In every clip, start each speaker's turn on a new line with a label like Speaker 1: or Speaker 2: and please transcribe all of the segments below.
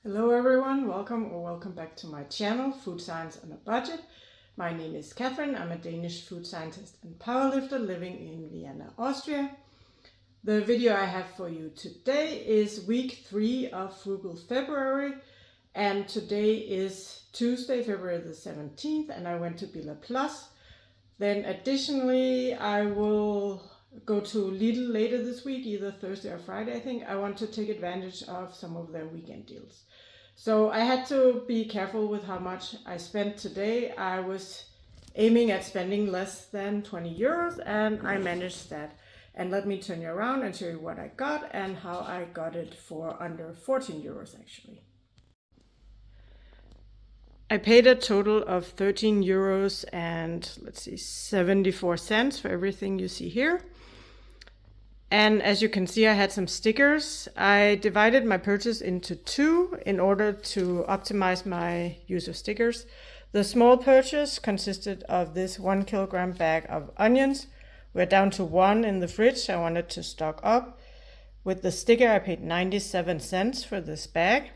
Speaker 1: Hello everyone, welcome back to my channel, Food Science on a Budget. My name is Catherine, I'm a Danish food scientist and powerlifter living in Vienna, Austria. The video I have for you today is week 3 of Frugal February, and today is Tuesday, February the 17th, and I went to Billa Plus. Then additionally, I will go to Lidl later this week, either Thursday or Friday I think. I want to take advantage of some of their weekend deals. So I had to be careful with how much I spent today. I was aiming at spending less than 20 euros and I managed that. And let me turn you around and show you what I got and how I got it for under 14 euros actually. I paid a total of 13 euros and 74 cents for everything you see here. And as you can see, I had some stickers. I divided my purchase into 2 in order to optimize my use of stickers. The small purchase consisted of this 1 kilogram bag of onions. We're down to 1 in the fridge. I wanted to stock up. With the sticker, I paid 97 cents for this bag.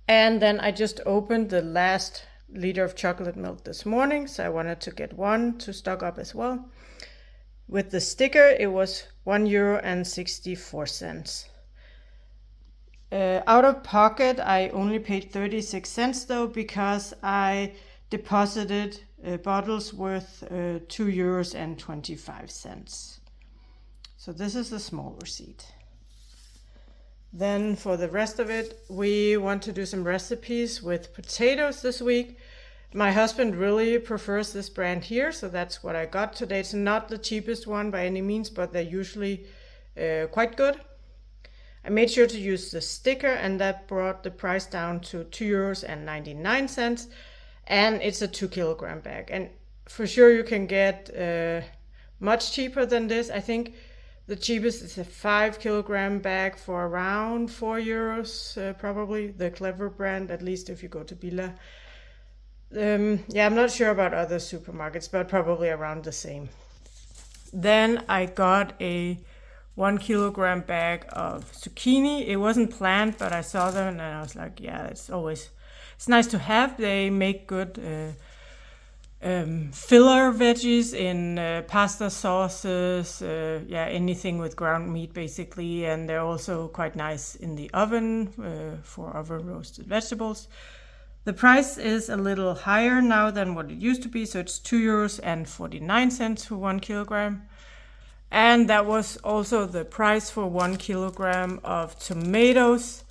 Speaker 1: And then I just opened the last liter of chocolate milk this morning, so I wanted to get 1 to stock up as well. With the sticker, it was €1.64. Out of pocket, I only paid 36 cents though, because I deposited bottles worth €2.25. So this is the small receipt. Then for the rest of it, we want to do some recipes with potatoes this week. My husband really prefers this brand here, so that's what I got today. It's not the cheapest one by any means, but they're usually quite good. I made sure to use the sticker, and that brought the price down to €2.99, and it's a 2 kilogram bag. And for sure you can get much cheaper than this. I think the cheapest is a 5 kilogram bag for around 4 euros, probably, the Clever brand, at least if you go to Billa. Yeah, I'm not sure about other supermarkets, but probably around the same. Then I got a 1 kilogram bag of zucchini. It wasn't planned, but I saw them and I was like, yeah, it's nice to have. They make good filler veggies in pasta sauces, anything with ground meat basically, and they're also quite nice in the oven for oven roasted vegetables. The price is a little higher now than what it used to be, so it's €2.49 for 1 kilogram. And that was also the price for 1 kilogram of tomatoes.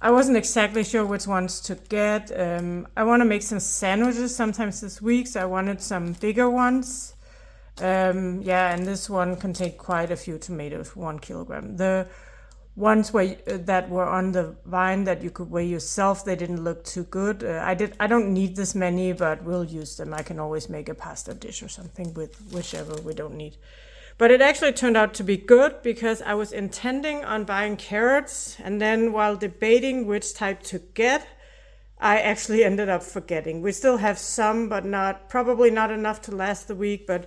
Speaker 1: I wasn't exactly sure which ones to get. I want to make some sandwiches sometimes this week, so I wanted some bigger ones. And this one contained quite a few tomatoes, 1 kilogram. The ones that were on the vine that you could weigh yourself, they didn't look too good. I don't need this many, but we'll use them. I can always make a pasta dish or something with whichever we don't need. But it actually turned out to be good because I was intending on buying carrots, and then while debating which type to get, I actually ended up forgetting. We still have some, but probably not enough to last the week, but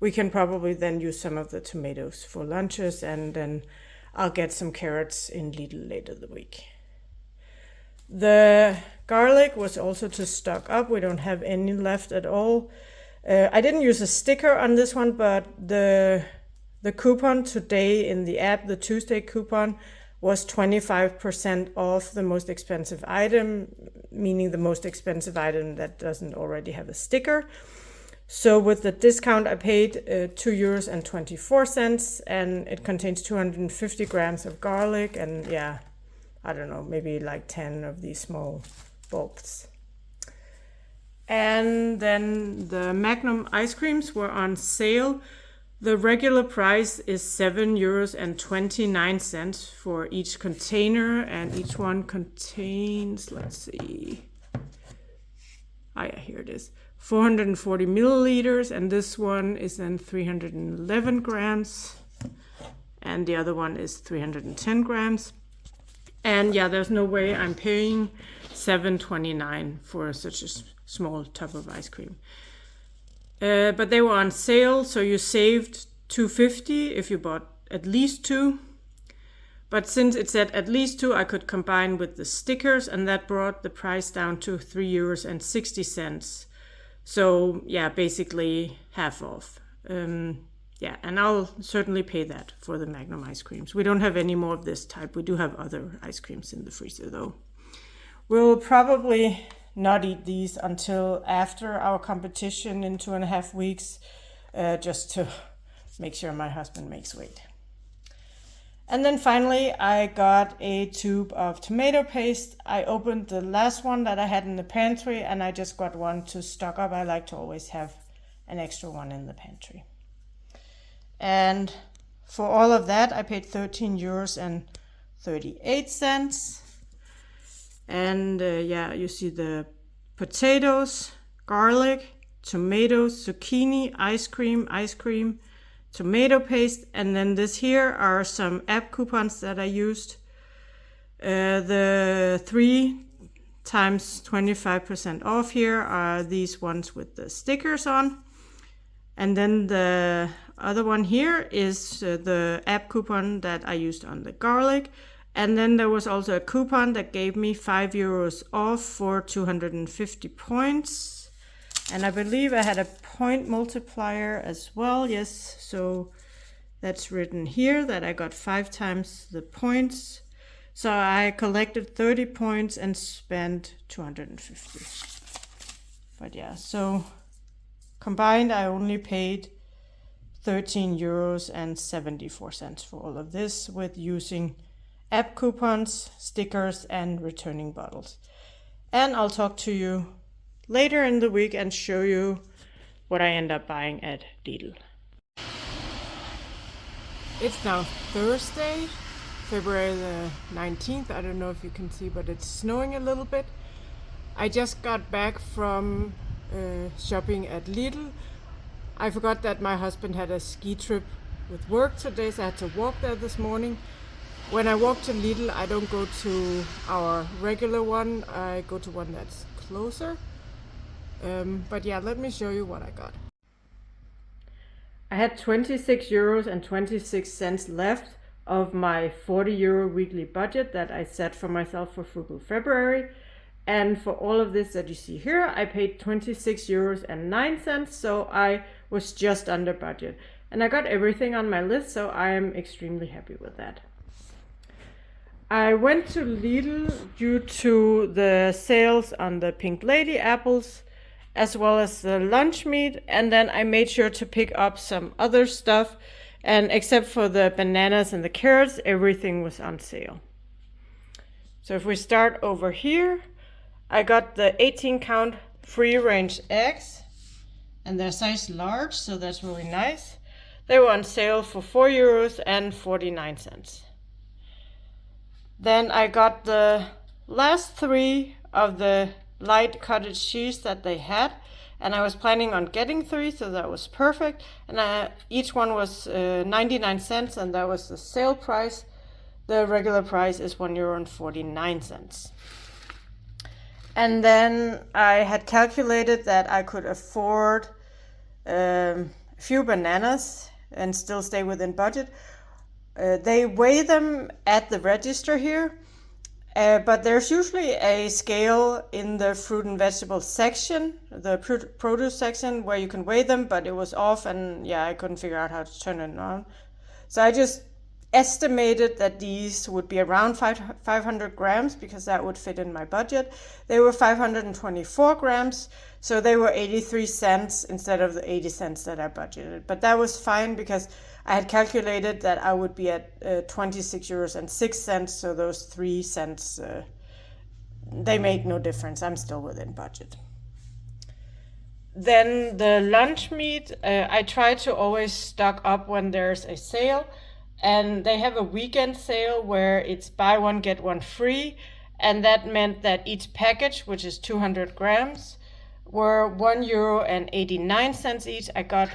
Speaker 1: we can probably then use some of the tomatoes for lunches, and then I'll get some carrots in Lidl later the week. The garlic was also to stock up. We don't have any left at all. I didn't use a sticker on this one, but the coupon today in the app, the Tuesday coupon, was 25% off the most expensive item, meaning the most expensive item that doesn't already have a sticker. So with the discount, I paid €2.24, and it contains 250 grams of garlic and I don't know, maybe like 10 of these small bulbs. And then the Magnum ice creams were on sale. The regular price is €7.29 for each container, and each one contains, here it is, 440 milliliters, and this one is then 311 grams, and the other one is 310 grams. And there's no way I'm paying $7.29 for such a small tub of ice cream. But they were on sale, so you saved $2.50 if you bought at least 2. But since it said at least 2, I could combine with the stickers, and that brought the price down to €3.60. So yeah, basically half off. Yeah, and I'll certainly pay that for the Magnum ice creams. We don't have any more of this type. We do have other ice creams in the freezer though. We'll probably not eat these until after our competition in 2.5 weeks, just to make sure my husband makes weight. And then finally, I got a tube of tomato paste. I opened the last one that I had in the pantry, and I just got one to stock up. I like to always have an extra one in the pantry. And for all of that, I paid €13.38. And yeah, you see the potatoes, garlic, tomatoes, zucchini, ice cream, tomato paste, and then this here are some app coupons that I used. The 3 times 25% off here are these ones with the stickers on. And then the other one here is the app coupon that I used on the garlic. And then there was also a coupon that gave me €5 off for 250 points. And I believe I had a point multiplier as well. Yes, so that's written here that I got 5 times the points. So I collected 30 points and spent 250. But yeah, so combined I only paid €13.74 for all of this, with using app coupons, stickers, and returning bottles. And I'll talk to you later in the week and show you what I end up buying at Lidl. It's now Thursday, February the 19th. I don't know if you can see, but it's snowing a little bit. I just got back from shopping at Lidl. I forgot that my husband had a ski trip with work today, so I had to walk there this morning. When I walk to Lidl, I don't go to our regular one. I go to one that's closer. But yeah, let me show you what I got. I had €26.26 left of my €40 weekly budget that I set for myself for Frugal February. And for all of this that you see here, I paid €26.09, so I was just under budget. And I got everything on my list, so I am extremely happy with that. I went to Lidl due to the sales on the Pink Lady apples, as well as the lunch meat, and then I made sure to pick up some other stuff, and except for the bananas and the carrots, everything was on sale. So if we start over here, I got the 18-count free-range eggs, and they're size large, so that's really nice. They were on sale for €4.49. Then I got the last 3 of the light cottage cheese that they had, and I was planning on getting 3, so that was perfect. And each one was 99 cents, and that was the sale price. The regular price is €1.49. And then I had calculated that I could afford a few bananas and still stay within budget. They weigh them at the register here, but there's usually a scale in the fruit and vegetable section, the produce section, where you can weigh them, but it was off, and yeah, I couldn't figure out how to turn it on. So I just estimated that these would be around 500 grams, because that would fit in my budget. They were 524 grams, so they were 83 cents instead of the 80 cents that I budgeted. But that was fine, because I had calculated that I would be at €26.06, so those 3 cents, they make no difference. I'm still within budget. Then the lunch meat, I try to always stock up when there's a sale, and they have a weekend sale where it's buy one, get one free, and that meant that each package, which is 200 grams, were €1.89 each. I got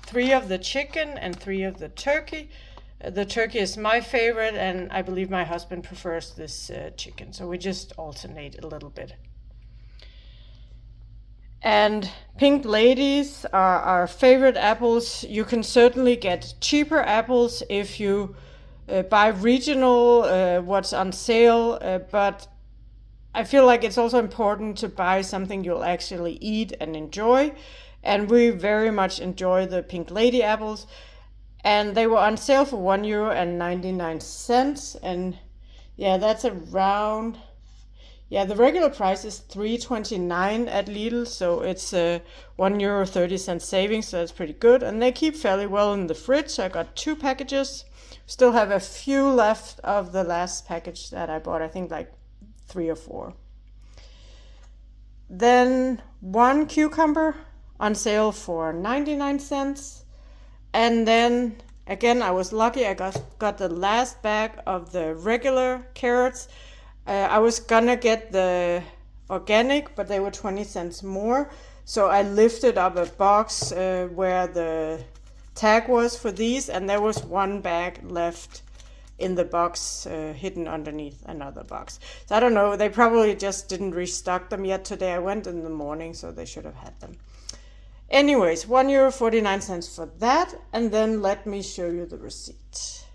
Speaker 1: 3 of the chicken and 3 of the turkey. The turkey is my favorite, and I believe my husband prefers this chicken, so we just alternate a little bit. And Pink Ladies are our favorite apples. You can certainly get cheaper apples if you buy regional, what's on sale, but I feel like it's also important to buy something you'll actually eat and enjoy. And we very much enjoy the Pink Lady apples. And they were on sale for €1.99. And yeah, that's around, yeah, the regular price is $3.29 at Lidl. So it's €1.30 savings. So that's pretty good. And they keep fairly well in the fridge. So I got 2 packages. Still have a few left of the last package that I bought. I think like 3 or 4. Then 1 cucumber on sale for 99 cents. And then again, I was lucky. I got the last bag of the regular carrots. I was gonna get the organic, but they were 20 cents more. So I lifted up a box where the tag was for these, and there was 1 bag left in the box hidden underneath another box. So I don't know, they probably just didn't restock them yet today. I went in the morning, so they should have had them. Anyways, €1.49 for that, and then let me show you the receipt.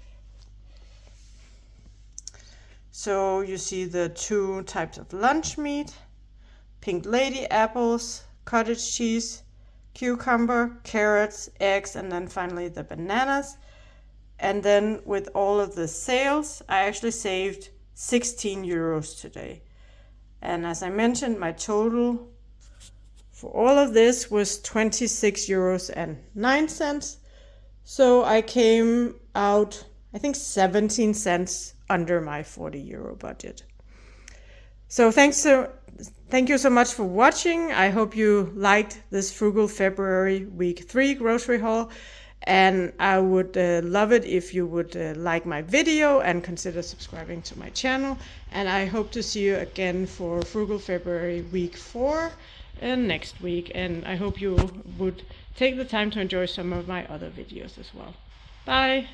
Speaker 1: So you see the 2 types of lunch meat, Pink Lady apples, cottage cheese, cucumber, carrots, eggs, and then finally the bananas. And then with all of the sales, I actually saved €16 today. And as I mentioned, my total for all of this was €26.09. So I came out, I think, 17 cents under my €40 budget. So thank you so much for watching. I hope you liked this Frugal February week 3 grocery haul. And I would love it if you would like my video and consider subscribing to my channel. And I hope to see you again for Frugal February week 4 next week. And I hope you would take the time to enjoy some of my other videos as well. Bye!